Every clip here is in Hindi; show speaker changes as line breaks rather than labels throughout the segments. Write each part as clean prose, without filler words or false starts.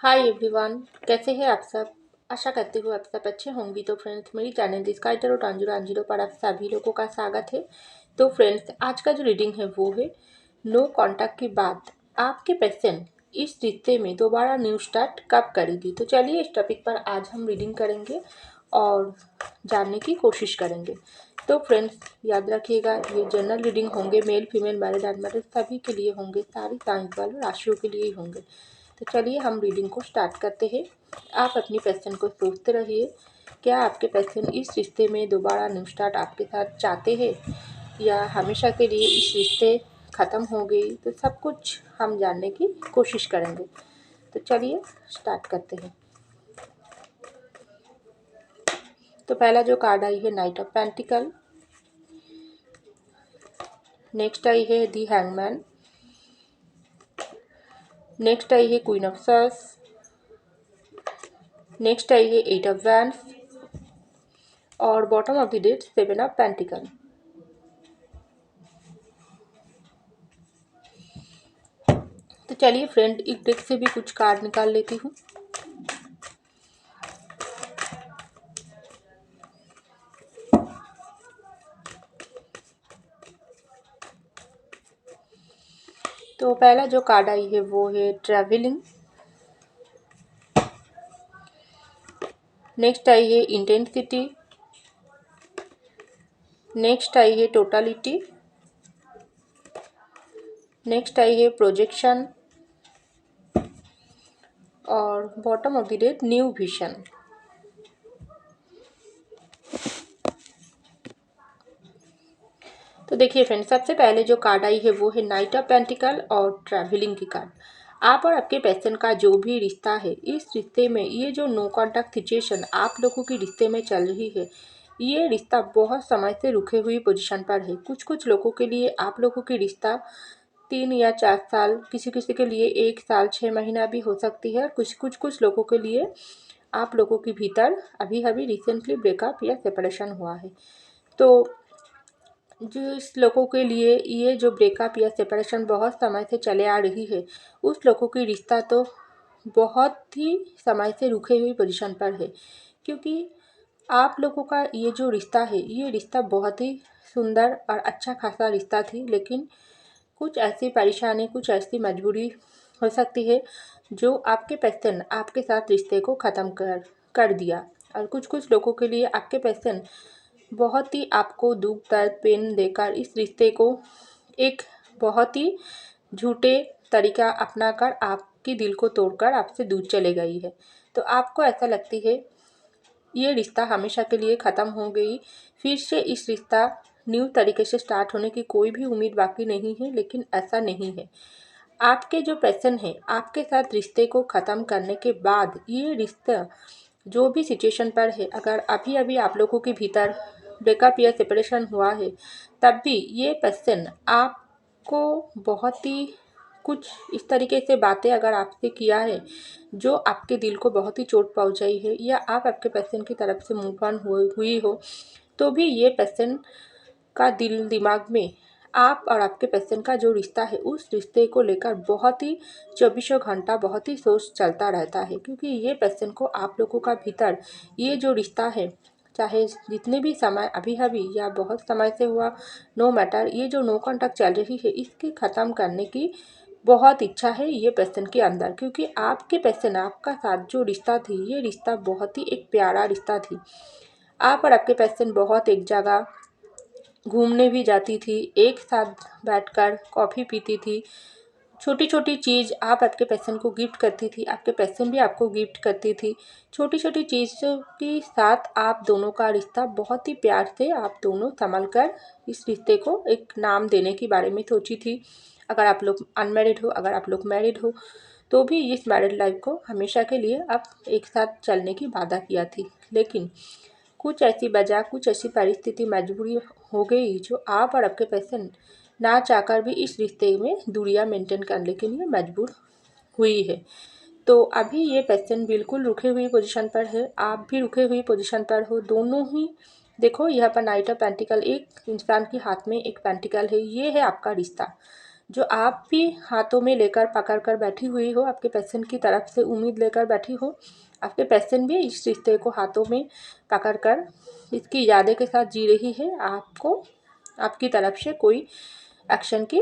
हाय एवरीवन, कैसे हैं आप सब। आशा करती हूँ आप सब अच्छे होंगी। तो फ्रेंड्स, मेरी चैनल स्काई टैरो टांजरो पर आप सभी लोगों का स्वागत है। तो फ्रेंड्स, आज का जो रीडिंग है वो है नो कांटेक्ट के बाद आपके पर्सन इस रिश्ते में दोबारा न्यू स्टार्ट कब करेगी। तो चलिए इस टॉपिक पर आज हम रीडिंग करेंगे और जानने की कोशिश करेंगे। तो फ्रेंड्स, याद रखिएगा ये जनरल रीडिंग होंगे, मेल फीमेल मैरिड अनमैरिड सभी के लिए होंगे, सारी साइंस वाले राशियों के लिए ही होंगे। तो चलिए हम रीडिंग को स्टार्ट करते हैं। आप अपनी पर्सन को सोचते रहिए, क्या आपके पर्सन इस रिश्ते में दोबारा न्यू स्टार्ट आपके साथ चाहते हैं या हमेशा के लिए इस रिश्ते ख़त्म हो गई। तो सब कुछ हम जानने की कोशिश करेंगे। तो चलिए स्टार्ट करते हैं। तो पहला जो कार्ड आई है night of pentacle, next I है दी हैंगमैन, नेक्स्ट आई है queen of swords, next I है एट ऑफ वैंड्स और bottom of the deck seven of pentacle. तो चलिए फ्रेंड, एक डेक से भी कुछ कार्ड निकाल लेती हूँ। तो पहला जो कार्ड आई है वो है ट्रैवलिंग, नेक्स्ट आई है इंटेंसिटी, नेक्स्ट आई है टोटलिटी, नेक्स्ट आई है प्रोजेक्शन और bottom of the deck new vision. तो देखिए फ्रेंड, सबसे पहले जो कार्ड आई है वो है नाइट ऑफ पेंटिकल और ट्रैवलिंग की कार्ड। आप और आपके पर्सन का जो भी रिश्ता है, इस रिश्ते में ये जो नो कॉन्टैक्ट सिचुएशन आप लोगों की रिश्ते में चल रही है, ये रिश्ता बहुत समय से रुके हुई पोजीशन पर है। कुछ कुछ लोगों के लिए आप लोगों की रिश्ता 3 या 4 साल, किसी किसी के लिए 1 साल 6 महीना भी हो सकती है। कुछ लोगों के लिए आप लोगों के भीतर अभी अभी रिसेंटली ब्रेकअप या सेपरेशन हुआ है। तो जिस लोगों के लिए ये जो ब्रेकअप या सेपरेशन बहुत समय से चले आ रही है, उस लोगों की रिश्ता तो बहुत ही समय से रुके हुई पोजीशन पर है। क्योंकि आप लोगों का ये जो रिश्ता है, ये रिश्ता बहुत ही सुंदर और अच्छा खासा रिश्ता थी, लेकिन कुछ ऐसी परेशानी, कुछ ऐसी मजबूरी हो सकती है जो आपके पर्सन आपके साथ रिश्ते को ख़त्म कर दिया। और कुछ कुछ लोगों के लिए आपके पर्सन बहुत ही आपको दुख दर्द पेन देकर इस रिश्ते को एक बहुत ही झूठे तरीका अपनाकर आपके दिल को तोड़कर आपसे दूर चले गई है। तो आपको ऐसा लगती है ये रिश्ता हमेशा के लिए ख़त्म हो गई, फिर से इस रिश्ता न्यू तरीके से स्टार्ट होने की कोई भी उम्मीद बाकी नहीं है। लेकिन ऐसा नहीं है। आपके जो पर्सन है आपके साथ रिश्ते को ख़त्म करने के बाद ये रिश्ता जो भी सिचुएशन पर है, अगर अभी अभी आप लोगों के भीतर ब्रेकअप या सेपरेशन हुआ है, तब भी ये पर्सन आपको बहुत ही कुछ इस तरीके से बातें अगर आपसे किया है जो आपके दिल को बहुत ही चोट पहुंचाई है, या आप आपके पर्सन की तरफ से मूव ऑन हुई हो, तो भी ये पर्सन का दिल दिमाग में आप और आपके पर्सन का जो रिश्ता है, उस रिश्ते को लेकर बहुत ही चौबीसों घंटा बहुत ही सोच चलता रहता है। क्योंकि ये पर्सन को आप लोगों का भीतर ये जो रिश्ता है, चाहे जितने भी समय अभी अभी या बहुत समय से हुआ, नो मैटर, ये जो नो कॉन्टैक्ट चल रही है, इसके ख़त्म करने की बहुत इच्छा है ये पर्सन के अंदर। क्योंकि आपके पर्सन आपका साथ जो रिश्ता थी, ये रिश्ता बहुत ही एक प्यारा रिश्ता थी। आप और आपके पर्सन बहुत एक जगह घूमने भी जाती थी, एक साथ बैठकर कॉफ़ी पीती थी, छोटी छोटी चीज़ आप आपके पर्सन को गिफ्ट करती थी, आपके पर्सन भी आपको गिफ्ट करती थी। छोटी छोटी चीज़ों के साथ आप दोनों का रिश्ता बहुत ही प्यार से आप दोनों संभल कर इस रिश्ते को एक नाम देने के बारे में सोची थी। अगर आप लोग अनमैरिड हो, अगर आप लोग मैरिड हो, तो भी इस मैरिड लाइफ को हमेशा के लिए आप एक साथ चलने की वादा किया थी। लेकिन कुछ ऐसी वजह, कुछ ऐसी परिस्थिति, मजबूरी हो गई जो आप और आपके पर्सन ना चाहकर भी इस रिश्ते में दूरियां मेंटेन करने के लिए मजबूर हुई है। तो अभी ये पर्सन बिल्कुल रुके हुई पोजीशन पर है, आप भी रुके हुई पोजीशन पर हो, दोनों ही। देखो यहाँ पर नाइट ऑफ पेंटिकल, एक इंसान के हाथ में एक पेंटिकल है, ये है आपका रिश्ता जो आप भी हाथों में लेकर पकड़ कर बैठी हुई हो, आपके पेशेंट की तरफ से उम्मीद लेकर बैठी हो, आपके पेशेंट भी इस रिश्ते को हाथों में पकड़ कर इसकी इरादे के साथ जी रही है। आपको आपकी तरफ से कोई एक्शन की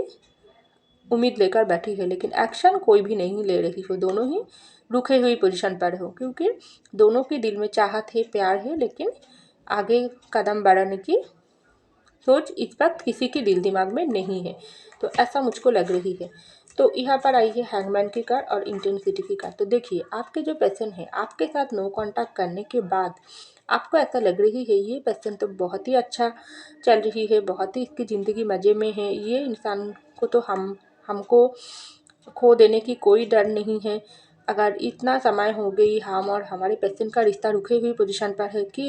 उम्मीद लेकर बैठी है, लेकिन एक्शन कोई भी नहीं ले रही हो। दोनों ही रुके हुई पोजीशन पर हो, क्योंकि दोनों के दिल में चाहत है, प्यार है, लेकिन आगे कदम बढ़ाने की सोच इस वक्त किसी के दिल दिमाग में नहीं है। तो ऐसा मुझको लग रही है। तो यहाँ पर आई है हैंगमैन की कार्ड और इंटेंसिटी की कार्ड। तो देखिए, आपके जो पर्सन है, आपके साथ नो कांटेक्ट करने के बाद आपको ऐसा लग रही है ये पर्सन तो बहुत ही अच्छा चल रही है, बहुत ही इसकी ज़िंदगी मज़े में है, ये इंसान को तो हमको खो देने की कोई डर नहीं है। अगर इतना समय हो गई हम और हमारे पेशेंट का रिश्ता रुके हुई पोजीशन पर है कि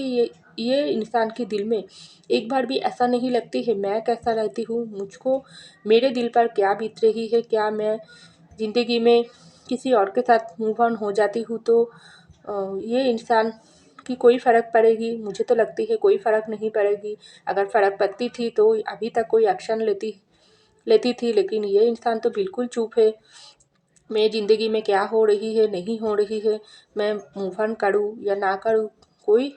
ये इंसान के दिल में एक बार भी ऐसा नहीं लगती है मैं कैसा रहती हूँ, मुझको मेरे दिल पर क्या बीत रही है, क्या मैं ज़िंदगी में किसी और के साथ मूव ऑन हो जाती हूँ तो ये इंसान की कोई फ़र्क पड़ेगी। मुझे तो लगती है कोई फ़र्क नहीं पड़ेगी। अगर फ़र्क पड़ती थी तो अभी तक कोई एक्शन लेती थी, लेकिन ये इंसान तो बिल्कुल चुप है। मेरी ज़िंदगी में क्या हो रही है, नहीं हो रही है, मैं मूव ऑन करूँ या ना करूँ, कोई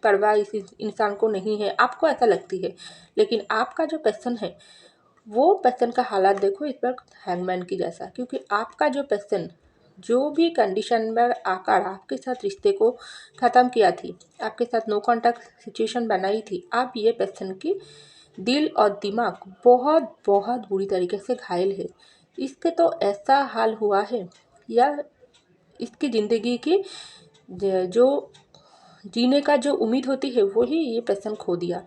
परवाह इस इंसान को नहीं है। आपको ऐसा लगती है, लेकिन आपका जो पर्सन है वो पर्सन का हालात देखो इस वक्त हैंगमैन की जैसा। क्योंकि आपका जो पर्सन जो भी कंडीशन में आकर आपके साथ रिश्ते को ख़त्म किया थी, आपके साथ नो कॉन्टैक्ट सिचुएशन बनाई थी, आप ये पर्सन की दिल और दिमाग बहुत बहुत बुरी तरीके से घायल है। इसके तो ऐसा हाल हुआ है, या इसकी ज़िंदगी की जो जीने का जो उम्मीद होती है वही ये पर्सन खो दिया।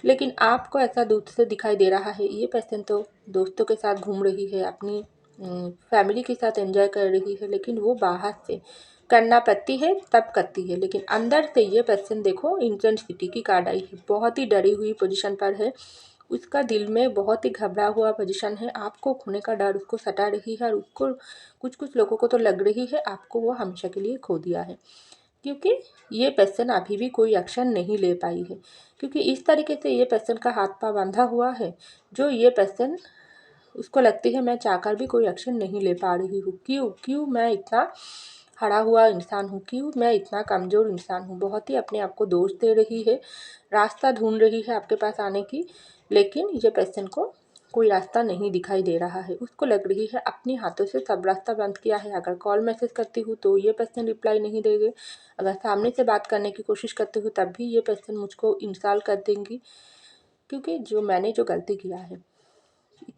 लेकिन आपको ऐसा दूर से दिखाई दे रहा है, ये पर्सन तो दोस्तों के साथ घूम रही है, अपनी फैमिली के साथ एंजॉय कर रही है, लेकिन वो बाहर से करना पड़ती है तब करती है, लेकिन अंदर से ये पर्सन देखो इंटेंसिटी की कार्ड आई है, बहुत ही डरी हुई पोजीशन पर है। उसका दिल में बहुत ही घबरा हुआ पोजीशन है, आपको खोने का डर उसको सता रही है और उसको कुछ लोगों को तो लग रही है आपको वो हमेशा के लिए खो दिया है। क्योंकि ये पर्सन अभी भी कोई एक्शन नहीं ले पाई है, क्योंकि इस तरीके से ये पर्सन का हाथ पाँव बंधा हुआ है, जो ये पर्सन उसको लगती है मैं चाहकर भी कोई एक्शन नहीं ले पा रही हूँ। क्यों मैं इतना हारा हुआ इंसान हूँ, क्यों मैं इतना कमज़ोर इंसान हूँ। बहुत ही अपने आप को दोष दे रही है, रास्ता ढूंढ रही है आपके पास आने की, लेकिन ये पर्सन को कोई रास्ता नहीं दिखाई दे रहा है। उसको लग रही है अपने हाथों से सब रास्ता बंद किया है। अगर कॉल मैसेज करती हूँ तो ये पर्सन रिप्लाई नहीं देंगे, अगर सामने से बात करने की कोशिश करती हूँ तब भी ये पर्सन मुझको इंसल्ट कर देंगी, क्योंकि जो मैंने जो गलती किया है,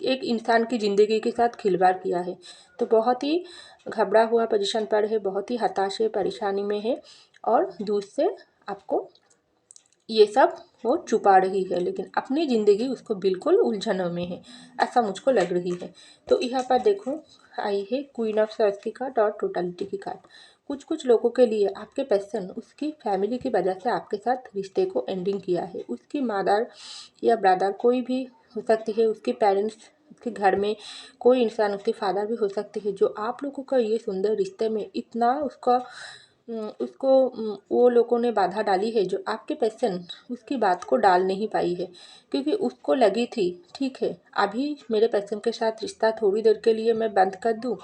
एक इंसान की ज़िंदगी के साथ खिलवाड़ किया है। तो बहुत ही घबरा हुआ पोजीशन पर है, बहुत ही हताश है, परेशानी में है, और दूर से आपको ये सब वो छुपा रही है, लेकिन अपनी ज़िंदगी उसको बिल्कुल उलझनों में है, ऐसा मुझको लग रही है। तो यहाँ पर देखो आई है क्वीन ऑफ सॉर्ड्स की कार्ड और टोटलिटी की कार्ड। कुछ लोगों के लिए आपके पर्सन उसकी फैमिली की वजह से आपके साथ रिश्ते को एंडिंग किया है। उसकी मदर या ब्रदर कोई भी हो सकती है, उसके पेरेंट्स, उसके घर में कोई इंसान, उसके फादर भी हो सकते हैं, जो आप लोगों का ये सुंदर रिश्ते में इतना वो लोगों ने बाधा डाली है, जो आपके पर्सन उसकी बात को डाल नहीं पाई है। क्योंकि उसको लगी थी ठीक है अभी मेरे पर्सन के साथ रिश्ता थोड़ी देर के लिए मैं बंद कर दूं,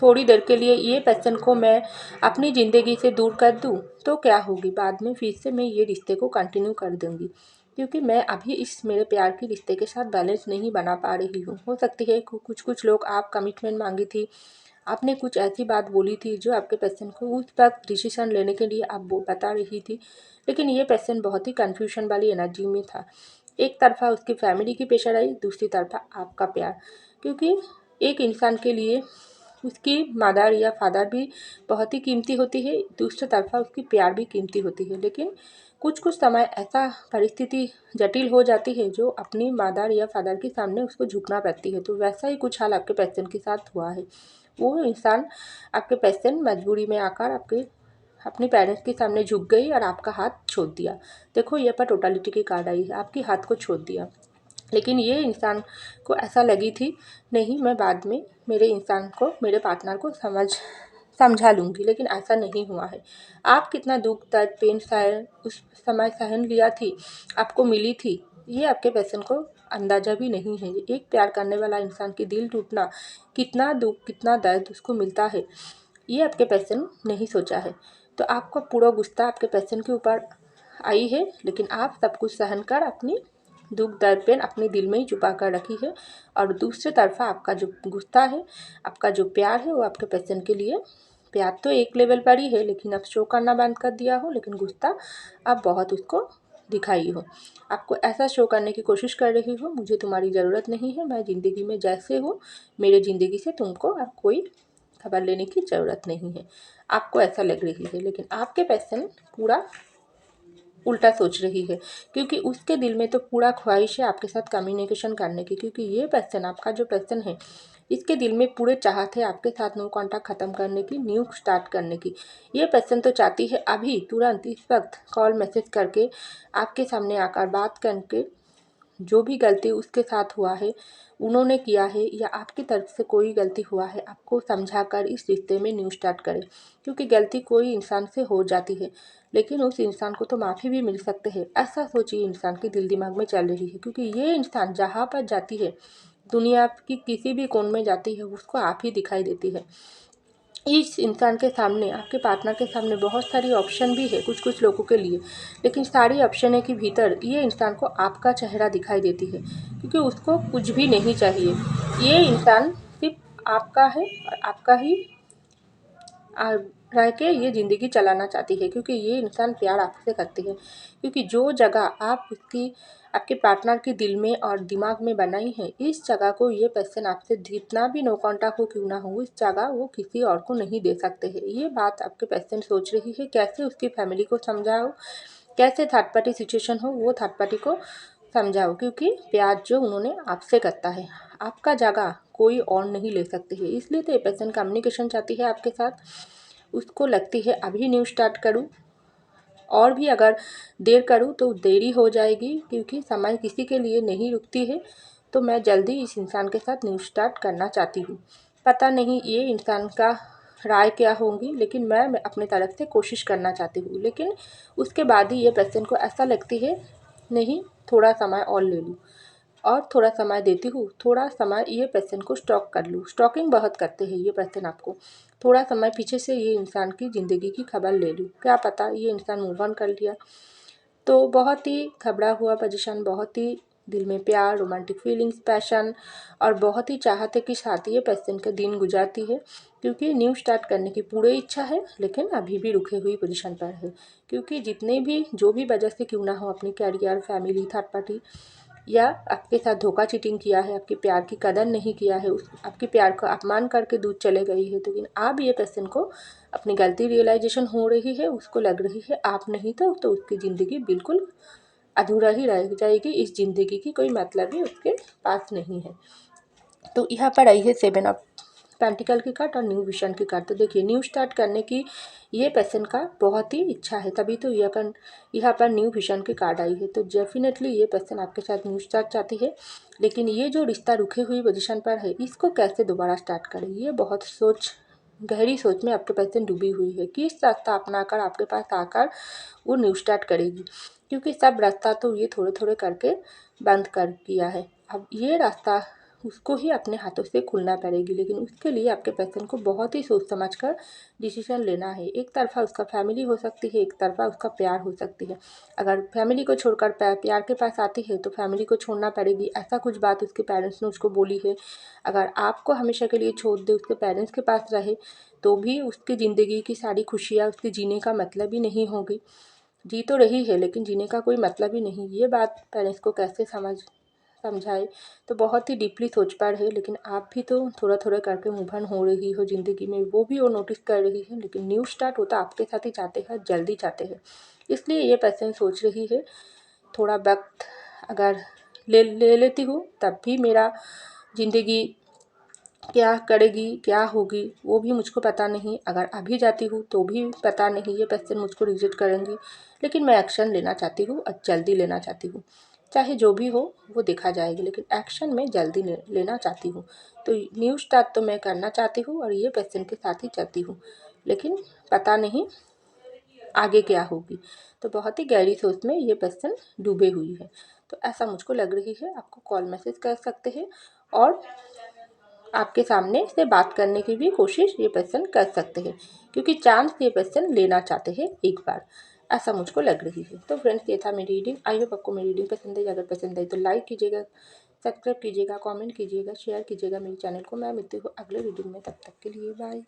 थोड़ी देर के लिए ये पर्सन को मैं अपनी ज़िंदगी से दूर कर दूं, तो क्या होगी, बाद में फिर से मैं ये रिश्ते को कंटिन्यू कर दूंगी, क्योंकि मैं अभी इस मेरे प्यार के रिश्ते के साथ बैलेंस नहीं बना पा रही हूँ। हो सकती है कुछ लोग आप कमिटमेंट मांगी थी, आपने कुछ ऐसी बात बोली थी जो आपके पर्सन को उस वक्त डिसीजन लेने के लिए आप वो बता रही थी, लेकिन ये पर्सन बहुत ही कन्फ्यूजन वाली एनर्जी में था। एक तरफा उसकी फैमिली की प्रेशर आई, दूसरी तरफा आपका प्यार, क्योंकि एक इंसान के लिए उसकी मदर या फादर भी बहुत ही कीमती होती है, दूसरी तरफा उसकी प्यार भी कीमती होती है। लेकिन कुछ समय ऐसा परिस्थिति जटिल हो जाती है जो अपनी मदर या फादर के सामने उसको झुकना पड़ती है। तो वैसा ही कुछ हाल आपके पर्सन के साथ हुआ है। वो इंसान आपके पर्सन मजबूरी में आकर अपने पेरेंट्स के सामने झुक गई और आपका हाथ छोड़ दिया। देखो ये पर टोटलिटी की कार्ड आई है, आपके हाथ को छोड़ दिया, लेकिन ये इंसान को ऐसा लगी थी नहीं मैं बाद में मेरे इंसान को, मेरे पार्टनर को समझा लूँगी, लेकिन ऐसा नहीं हुआ है। आप कितना दुख दर्द पेन सहन उस समय सहन लिया थी, आपको मिली थी ये आपके पर्सन को अंदाज़ा भी नहीं है। एक प्यार करने वाला इंसान की दिल टूटना, कितना दुःख, कितना दर्द उसको मिलता है, ये आपके पर्सन नहीं सोचा है। तो आपका पूरा गुस्सा आपके पर्सन के ऊपर आई है, लेकिन आप सब कुछ सहन कर अपनी दुःख दर्द पेन अपने दिल में ही छुपा कर रखी है। और दूसरी तरफ़ा आपका जो गुस्सा है, आपका जो प्यार है, वो आपके पर्सन के लिए प्यार तो एक लेवल पर ही है, लेकिन अब शो करना बंद कर दिया हो, लेकिन गुस्सा आप बहुत उसको दिखाई हो। आपको ऐसा शो करने की कोशिश कर रही हो, मुझे तुम्हारी ज़रूरत नहीं है, मैं ज़िंदगी में जैसे हूँ, मेरे ज़िंदगी से तुमको अब कोई खबर लेने की ज़रूरत नहीं है, आपको ऐसा लग रही है। लेकिन आपके पर्सन पूरा उल्टा सोच रही है, क्योंकि उसके दिल में तो पूरा ख्वाहिश है आपके साथ कम्युनिकेशन करने की, क्योंकि ये पर्सन, आपका जो पर्सन है, इसके दिल में पूरे चाहत है आपके साथ नो कॉन्टैक्ट ख़त्म करने की, न्यू स्टार्ट करने की। ये पर्सन तो चाहती है अभी तुरंत इस वक्त कॉल मैसेज करके आपके सामने आकर बात करके जो भी गलती उसके साथ हुआ है, उन्होंने किया है या आपकी तरफ से कोई गलती हुआ है, आपको समझाकर इस रिश्ते में न्यू स्टार्ट करें। क्योंकि गलती कोई इंसान से हो जाती है, लेकिन उस इंसान को तो माफ़ी भी मिल सकते हैं, ऐसा सोचिए इंसान के दिल दिमाग में चल रही है। क्योंकि ये इंसान जहाँ पर जाती है, दुनिया की किसी भी कोण में जाती है, उसको आप ही दिखाई देती है। इस इंसान के सामने, आपके पार्टनर के सामने बहुत सारी ऑप्शन भी है कुछ कुछ लोगों के लिए, लेकिन सारी ऑप्शन के भीतर ये इंसान को आपका चेहरा दिखाई देती है, क्योंकि उसको कुछ भी नहीं चाहिए। ये इंसान सिर्फ आपका है और आपका ही रह के ये ज़िंदगी चलाना चाहती है, क्योंकि ये इंसान प्यार आपसे करती है। क्योंकि जो जगह आप उसकी, आपके पार्टनर के दिल में और दिमाग में बनाई है, इस जगह को ये पर्सन आपसे जितना भी नो कॉन्टैक्ट हो क्यों ना हो, इस जगह वो किसी और को नहीं दे सकते हैं। ये बात आपके पर्सन सोच रही है, कैसे उसकी फैमिली को समझाओ, कैसे थर्ड पार्टी सिचुएशन हो वो थर्ड पार्टी को समझाओ, क्योंकि प्यार जो उन्होंने आपसे करता है, आपका जगह कोई और नहीं ले सकते है। इसलिए तो ये पर्सन कम्युनिकेशन चाहती है आपके साथ। उसको लगती है अभी न्यू स्टार्ट करूँ, और भी अगर देर करूँ तो देरी हो जाएगी, क्योंकि समय किसी के लिए नहीं रुकती है। तो मैं जल्दी इस इंसान के साथ न्यू स्टार्ट करना चाहती हूँ। पता नहीं ये इंसान का राय क्या होंगी, लेकिन मैं अपने तरफ से कोशिश करना चाहती हूँ। लेकिन उसके बाद ही ये पर्सन को ऐसा लगती है, नहीं थोड़ा समय और ले लूँ, और थोड़ा समय देती हूँ, थोड़ा समय ये पर्सन को स्टॉक कर लूँ। स्टॉकिंग बहुत करते हैं ये पर्सन आपको, थोड़ा समय पीछे से ये इंसान की ज़िंदगी की खबर ले लूँ, क्या पता ये इंसान मूव ऑन कर लिया। तो बहुत ही घबरा हुआ पोजीशन, बहुत ही दिल में प्यार, रोमांटिक फीलिंग्स, पैशन और बहुत ही चाहते के साथ ये पर्सन का दिन गुजारती है, क्योंकि न्यू स्टार्ट करने की पूरी इच्छा है, लेकिन अभी भी रुके हुई पोजीशन पर है। क्योंकि जितने भी जो भी वजह से क्यों ना हो, अपनी कैरियर, फैमिली, थर्ड पार्टी या आपके साथ धोखा चीटिंग किया है, आपके प्यार की कदर नहीं किया है, उस आपके प्यार का अपमान करके दूर चले गई है, लेकिन अब ये पर्सन को अपनी गलती रियलाइजेशन हो रही है। उसको लग रही है आप नहीं तो उसकी ज़िंदगी बिल्कुल अधूरा ही रह जाएगी, इस ज़िंदगी की कोई मतलब ही उसके पास नहीं है। तो यहाँ पर आई है 7 ऑफ पेंटिकल की कार्ड और न्यू विजन की कार्ड। तो देखिए न्यू स्टार्ट करने की ये पर्सन का बहुत ही इच्छा है, तभी तो यहाँ पर न्यू विजन की कार्ड आई है। तो डेफिनेटली ये पर्सन आपके साथ न्यू स्टार्ट चाहती है, लेकिन ये जो रिश्ता रुके हुई पोजीशन पर है, इसको कैसे दोबारा स्टार्ट करें, ये बहुत गहरी सोच में आपके पर्सन डूबी हुई है। किस रास्ता अपनाकर आपके पास आकर वो न्यू स्टार्ट करेगी, क्योंकि सब रास्ता तो ये थोड़े थोड़े करके बंद कर दिया है। अब ये रास्ता उसको ही अपने हाथों से खुलना पड़ेगी, लेकिन उसके लिए आपके पर्सन को बहुत ही सोच समझ कर डिसीजन लेना है। एक तरफा उसका फैमिली हो सकती है, एक तरफा उसका प्यार हो सकती है। अगर फैमिली को छोड़कर प्यार के पास आती है तो फैमिली को छोड़ना पड़ेगी, ऐसा कुछ बात उसके पेरेंट्स ने उसको बोली है। अगर आपको हमेशा के लिए छोड़ दे, उसके पेरेंट्स के पास रहे, तो भी उसकी ज़िंदगी की सारी खुशियाँ उसके जीने का मतलब ही नहीं होगी। जी तो रही है, लेकिन जीने का कोई मतलब ही नहीं। ये बात पेरेंट्स को कैसे समझाए, तो बहुत ही डीपली सोच पा रहे हैं। लेकिन आप भी तो थोड़ा थोड़ा करके मूव ऑन हो रही हो ज़िंदगी में, वो भी वो नोटिस कर रही है, लेकिन न्यू स्टार्ट होता आपके साथ ही चाहते हैं, जल्दी चाहते हैं। इसलिए ये पर्सन सोच रही है थोड़ा वक्त अगर ले लेती हूँ, तब भी मेरा ज़िंदगी क्या करेगी, क्या होगी, वो भी मुझको पता नहीं। अगर अभी जाती हूँ तो भी पता नहीं, ये पर्सन मुझको रिजेक्ट करेंगी। लेकिन मैं एक्शन लेना चाहती हूँ और जल्दी लेना चाहती हूँ, चाहे जो भी हो वो देखा जाएगा, लेकिन एक्शन मैं जल्दी लेना चाहती हूँ। तो न्यू स्टार्ट तो मैं करना चाहती हूँ और ये पर्सन के साथ ही चाहती हूँ, लेकिन पता नहीं आगे क्या होगी। तो बहुत ही गहरी सोच में ये पर्सन डूबे हुई है। तो ऐसा मुझको लग रही है। आपको कॉल मैसेज कर सकते हैं और आपके सामने से बात करने की भी कोशिश ये पर्सन कर सकते हैं, क्योंकि चांस ये पर्सन लेना चाहते हैं एक बार, ऐसा मुझको लग रही है। तो फ्रेंड्स, ये था मेरी रीडिंग। आई होप आपको मेरी रीडिंग पसंद है। अगर पसंद आई तो लाइक कीजिएगा, सब्सक्राइब कीजिएगा, कमेंट कीजिएगा, शेयर कीजिएगा मेरे चैनल को। मैं मिलती हूँ अगले रीडिंग में, तब तक के लिए बाय।